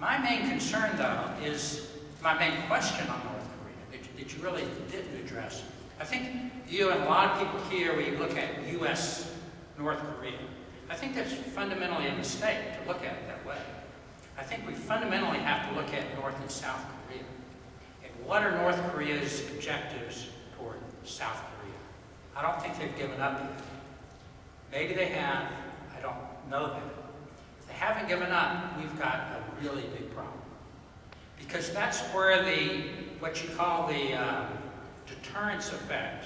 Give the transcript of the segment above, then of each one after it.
My main concern, though, is my main question on North Korea that you really didn't address. I think you and a lot of people here, when you look at U.S. North Korea, I think that's fundamentally a mistake to look at it that way. I think we fundamentally have to look at North and South Korea. And what are North Korea's objectives toward South Korea? I don't think they've given up yet. Maybe they have. I don't know that. If they haven't given up, we've got a really big problem. Because that's where what you call the deterrence effect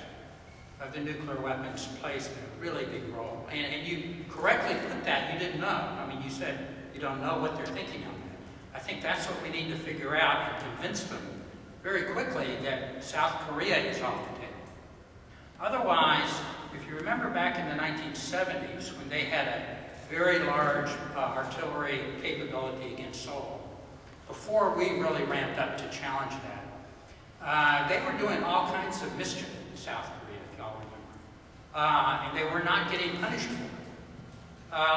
of the nuclear weapons plays a really big role. And you correctly put that, you didn't know. I mean, you said you don't know what they're thinking on that. I think that's what we need to figure out and convince them very quickly that South Korea is off the table. Otherwise, if you remember back in the 1970s, when they had a very large artillery capability against Seoul, before we really ramped up to challenge that, they were doing all kinds of mischief in South Korea, if y'all remember. And they were not getting punished for it.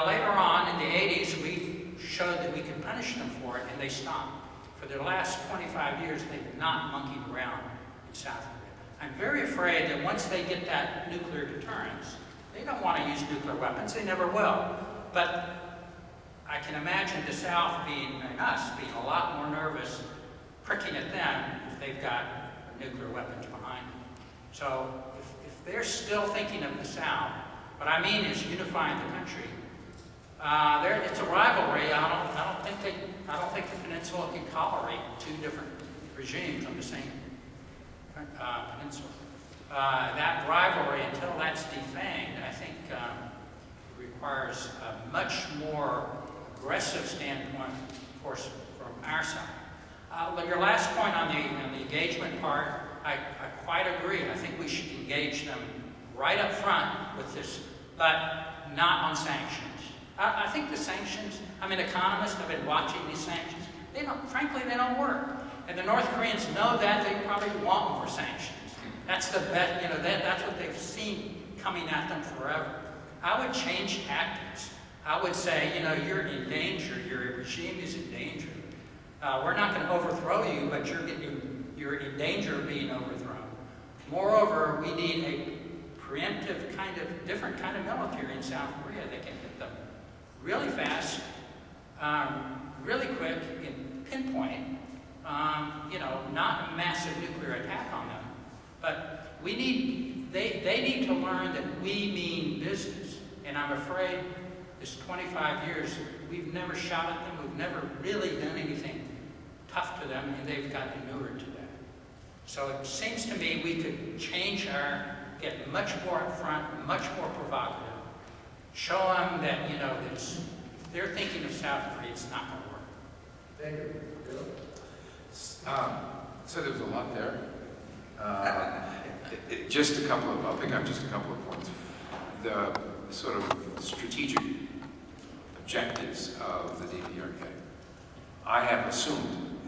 Later on, in the 80s, we showed that we could punish them for it, and they stopped. For the last 25 years, they've not monkeyed around in South Korea. I'm very afraid that once they get that nuclear deterrence, they don't want to use nuclear weapons. They never will. But I can imagine the South and us being a lot more nervous, pricking at them if they've got nuclear weapons behind them. So if they're still thinking of the South, what I mean is unifying the country. It's a rivalry. I don't think the Peninsula can tolerate two different regimes on the same peninsula. That rivalry, until that's defanged, I think requires a much more aggressive standpoint, of course, from our side. Your last point on the engagement part, I quite agree. I think we should engage them right up front with this, but not on sanctions. I think the sanctions, I'm an economist, I've been watching these sanctions, frankly, they don't work. And the North Koreans know that, they probably want more sanctions. That's the bet, that's what they've seen coming at them forever. I would change tactics. I would say, you're in danger, your regime is in danger. We're not going to overthrow you, but you're in danger of being overthrown. Moreover, we need a preemptive different kind of military in South Korea that can hit them really fast, really quick, in pinpoint, not a massive nuclear attack on them, but they need to learn that we mean business. And I'm afraid this 25 years, we've never shot at them, we've never really done anything tough to them, and they've got inured to that. So it seems to me we could get much more up front, much more provocative, show them that, if they're thinking of South Korea, it's not going to work. Thank you. Bill? So there was a lot there. I'll pick up just a couple of points. The sort of strategic objectives of the DPRK. I have assumed,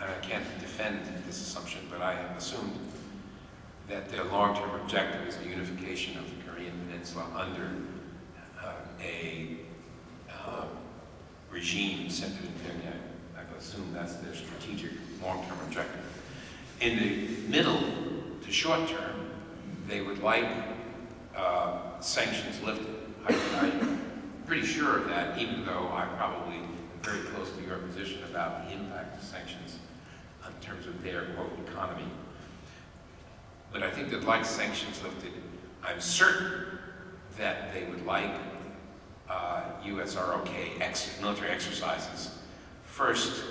and I can't defend this assumption, but I have assumed that their long-term objective is the unification of the Korean Peninsula under a regime centered in Pyongyang. I assume that's their strategic long-term objective. In the middle to short term, they would like sanctions lifted. I'm pretty sure of that, even though I probably am very close to your position about the impact of sanctions in terms of their, quote, economy. But I think they'd like sanctions lifted. I'm certain that they would like USROK military exercises first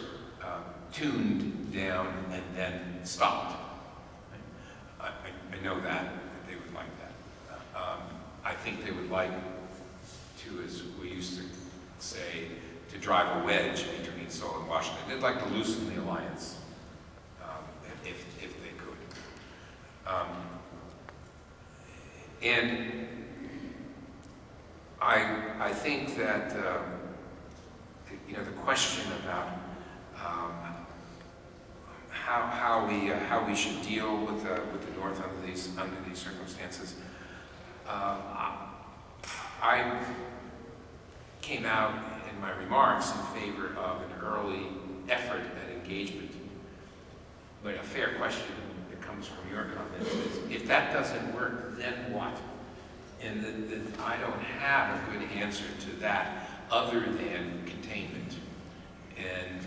tuned down and then stopped. I know that they would like that. I think they would like to, as we used to say, to drive a wedge between Seoul and Washington. They'd like to loosen the alliance if they could. And I think that the question about how we should deal with the North under these circumstances. I came out in my remarks in favor of an early effort at engagement. But a fair question that comes from your comments is, if that doesn't work, then what? And I don't have a good answer to that other than containment. And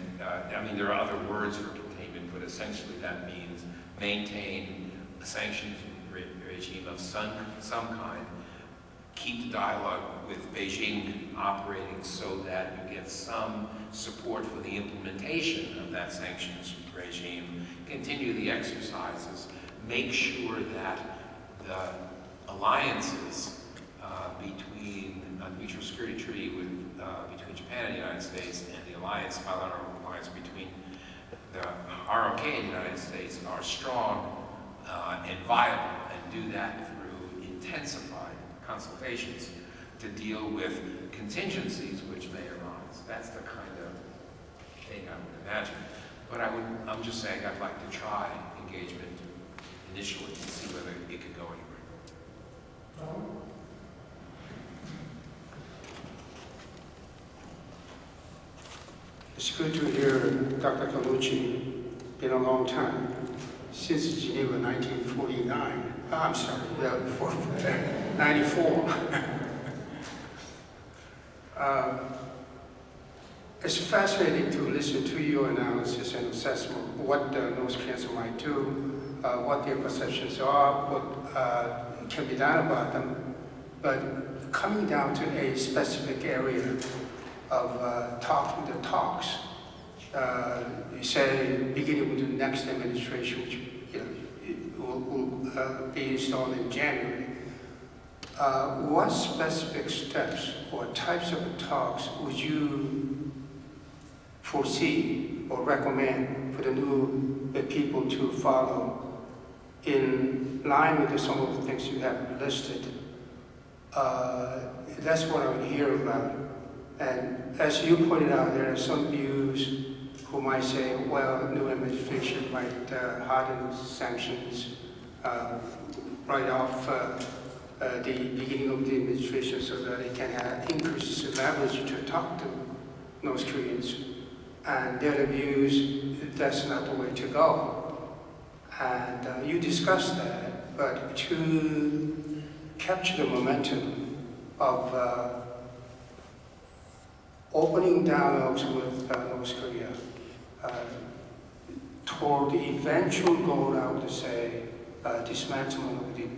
I mean, there are other words for containment, but essentially that means maintain a sanctions regime of some kind, keep the dialogue with Beijing operating so that you get some support for the implementation of that sanctions regime, continue the exercises, make sure that the alliances between a mutual security treaty between Japan and the United States and the bilateral alliance between the ROK and the United States are strong and viable, and do that through intensified consultations to deal with contingencies which may arise. That's the kind of thing I would imagine. But I'm just saying I'd like to try engagement initially to see whether it could go anywhere. It's good to hear Dr. Carlucci. Been a long time, since Geneva 1949. I'm sorry, 94. It's fascinating to listen to your analysis and assessment of what the North Koreans might do, what their perceptions are, what can be done about them. But coming down to a specific area of talking the talks, you say beginning with the next administration, which will be installed in January. What specific steps or types of talks would you foresee or recommend for the new people to follow in line with some of the things you have listed? That's what I would hear about. And as you pointed out, there are some views who might say, well, new administration might harden sanctions right off the beginning of the administration so that it can have increased leverage to talk to North Koreans. And there are views that's not the way to go. And you discussed that, but to capture the momentum of opening dialogues with North Korea toward the eventual goal, I would say, dismantlement of the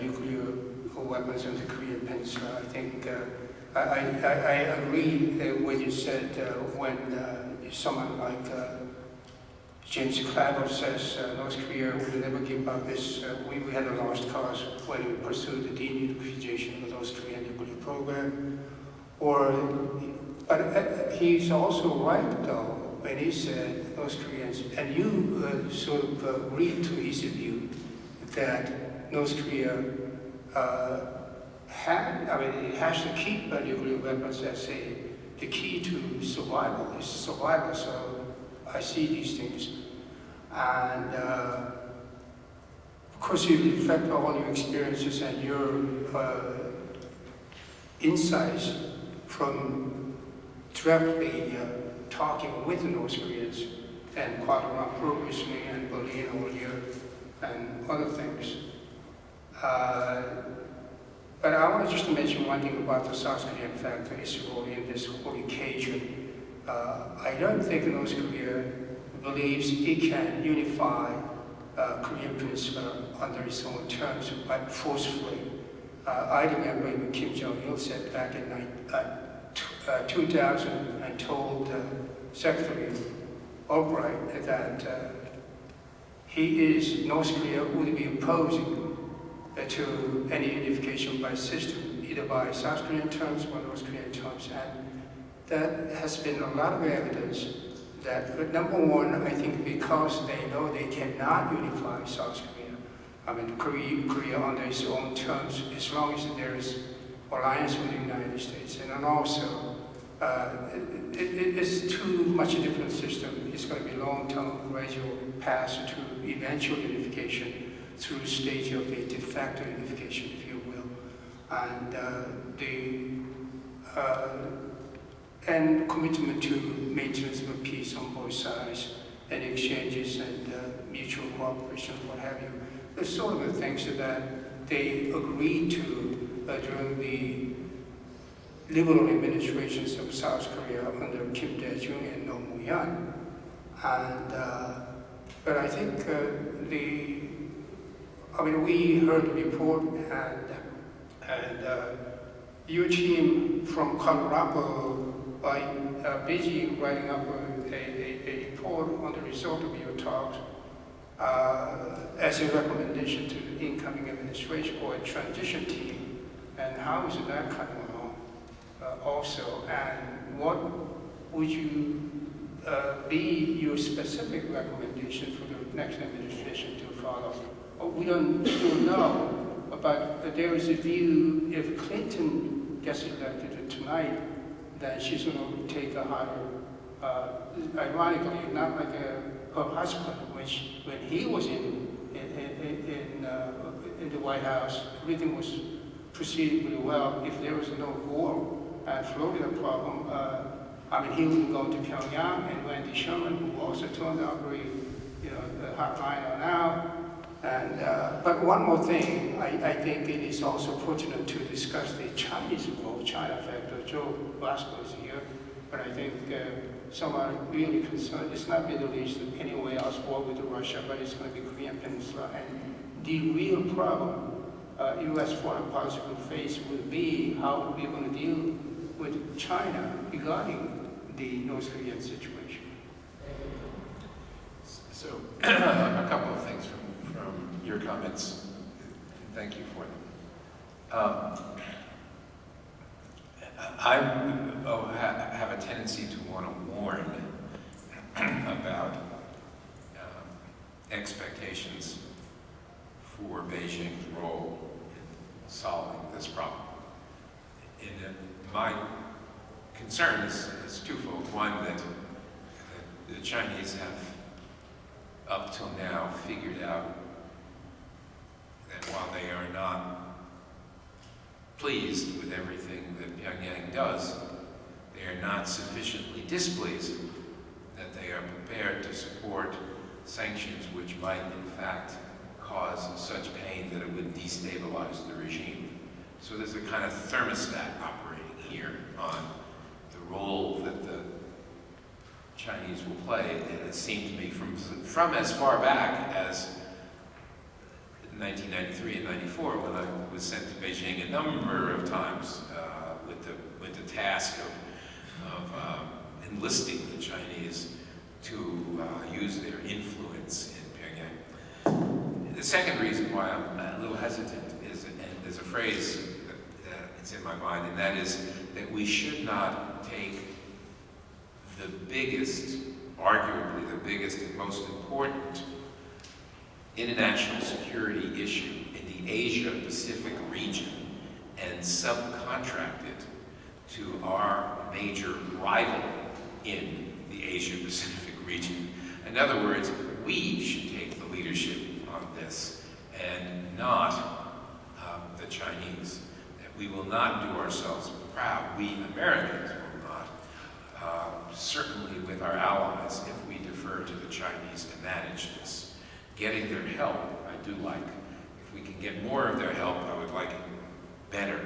nuclear weapons on the Korean Peninsula. I think I agree when you said when someone like James Clapper says North Korea will never give up this. We had a lost cause when we pursued the denuclearization of the North Korean nuclear program. But he's also right, though, when he said North Koreans, and you sort of agreed to his view that North Korea it has to keep nuclear weapons as the key to survival. Is survival. So I see these things, and of course you reflect all your experiences and your insights from directly talking with the North Koreans and Kuala previously and Berlin earlier and other things. But I want to just mention one thing about the South Korean factor, its role in this whole occasion. I don't think North Korea believes it can unify Korean Peninsula under its own terms quite forcefully. I remember when Kim Jong-il said back in 2000 and told Secretary Albright that North Korea would be opposing to any unification by system, either by South Korean terms or North Korean terms. And that has been a lot of evidence that, number one, I think because they know they cannot unify South Korea. I mean, Korea under its own terms, as long as there is alliance with the United States. And then also, it's too much a different system. It's going to be long-term gradual path to eventual unification through stage of a de facto unification, if you will. And and commitment to maintenance of peace communications on both sides and exchanges and mutual cooperation, what have you. The sort of the things that they agreed to during the liberal administrations of South Korea under Kim Dae-jung and Roh Moo-hyun. And but I think we heard the report, and your team from Colorado are busy writing up a report on the result of your talks as a recommendation to the incoming administration or a transition team. And how is that coming along also? And what would you be your specific recommendation for the next administration to follow? We don't still know, but there is a view if Clinton gets elected tonight, that she's going to take a harder, ironically, not like her husband, which when he was in the White House, everything was proceeding really well. If there was no war and Florida problem, he wouldn't go to Pyongyang, and Wendy Sherman, who also turned out very, the hot line on now. And but one more thing, I think it is also pertinent to discuss the Chinese role, China factor. Joe Blasco is here, but I think some are really concerned. It's not Middle East anywhere else, war with Russia, but it's going to be Korean Peninsula. And the real problem U.S. foreign policy will face will be how we're going to deal with China regarding the North Korean situation. So, a couple of things from your comments. Thank you for them. I have a tendency to want to warn about expectations for Beijing's role in solving this problem. My concern is twofold. One, that the Chinese have up till now figured out that while they are not pleased with everything that Pyongyang does, they are not sufficiently displeased that they are prepared to support sanctions which might in fact cause such pain that it would destabilize the regime. So there's a kind of thermostat operating here on the role that the Chinese will play, and it seemed to me from as far back as 1993 and 94, when I was sent to Beijing a number of times with the task of enlisting the Chinese to use their influence in Pyongyang. The second reason why I'm a little hesitant is, and there's a phrase that's in my mind, and that is that we should not take the biggest, arguably the biggest and most important international security issue in the Asia-Pacific region and subcontract it to our major rival in the Asia-Pacific region. In other words, we should take the leadership on this and not the Chinese. That we will not do ourselves proud. We Americans will not, certainly with our allies, if we defer to the Chinese to manage this. Getting their help, I do like. If we can get more of their help, I would like it better.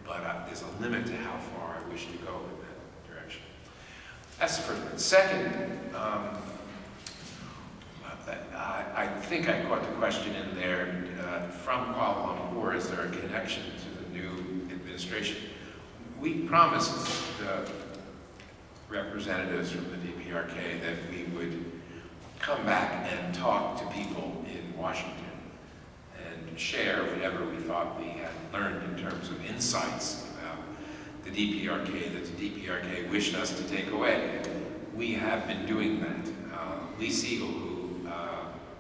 But there's a limit to how far I wish to go in that direction. That's the first one. Second, I think I caught the question in there from Kuala Lumpur. Is there a connection to the new administration? We promised the representatives from the DPRK that we would come back and talk to people in Washington and share whatever we thought we had learned in terms of insights about the DPRK that the DPRK wished us to take away. We have been doing that. Lee Siegel, who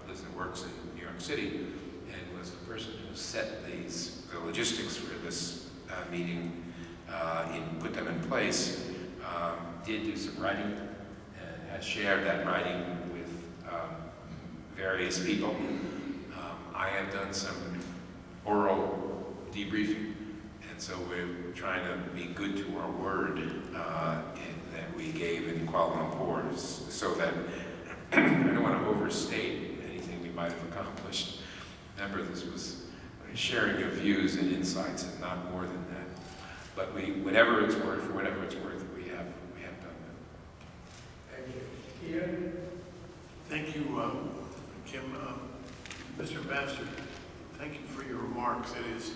lives and works in New York City and was the person who set the logistics for this meeting and put them in place, did do some writing and has shared that writing with various people. I have done some oral debriefing, and so we're trying to be good to our word that we gave in Kuala Lumpur, so Remember, this was a sharing of views and insights and not more than that. But whatever it's worth, we have done that. Thank you. Ian? Thank you, Kim. Mr. Ambassador, thank you for your remarks. It's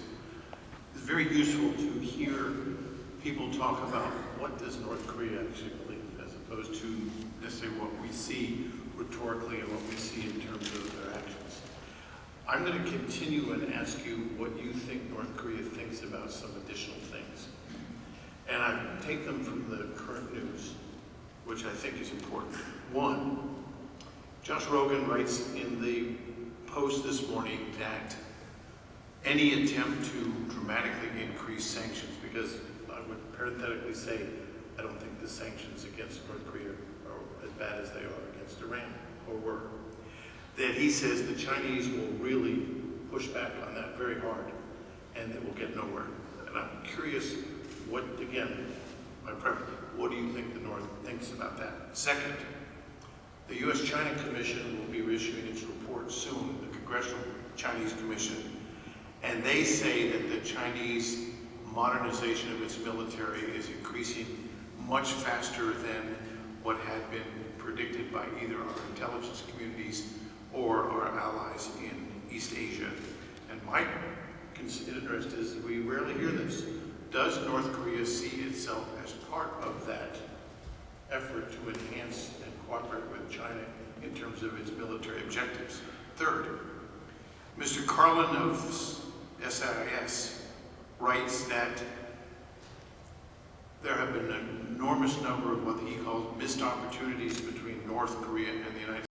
very useful to hear people talk about what does North Korea actually believe, as opposed to necessarily what we see rhetorically and what we see in terms of their actions. I'm going to continue and ask you what you think North Korea thinks about some additional things. And I take them from the current news, which I think is important. One, Josh Rogan writes in the Post this morning that any attempt to dramatically increase sanctions, because I would parenthetically say, I don't think the sanctions against North Korea are as bad as they are against Iran, or were, that he says the Chinese will really push back on that very hard, and it will get nowhere. And I'm curious what, again, my preference, what do you think the North thinks about that? Second, the U.S.-China Commission will be issuing its report soon, the Congressional Chinese Commission, and they say that the Chinese modernization of its military is increasing much faster than what had been predicted by either our intelligence communities or our allies in East Asia. And my interest is that we rarely hear this. Does North Korea see itself as part of that effort to enhance and cooperate with China in terms of its military objectives? Third, Mr. Carlin of SIS writes that there have been an enormous number of what he calls missed opportunities between North Korea and the United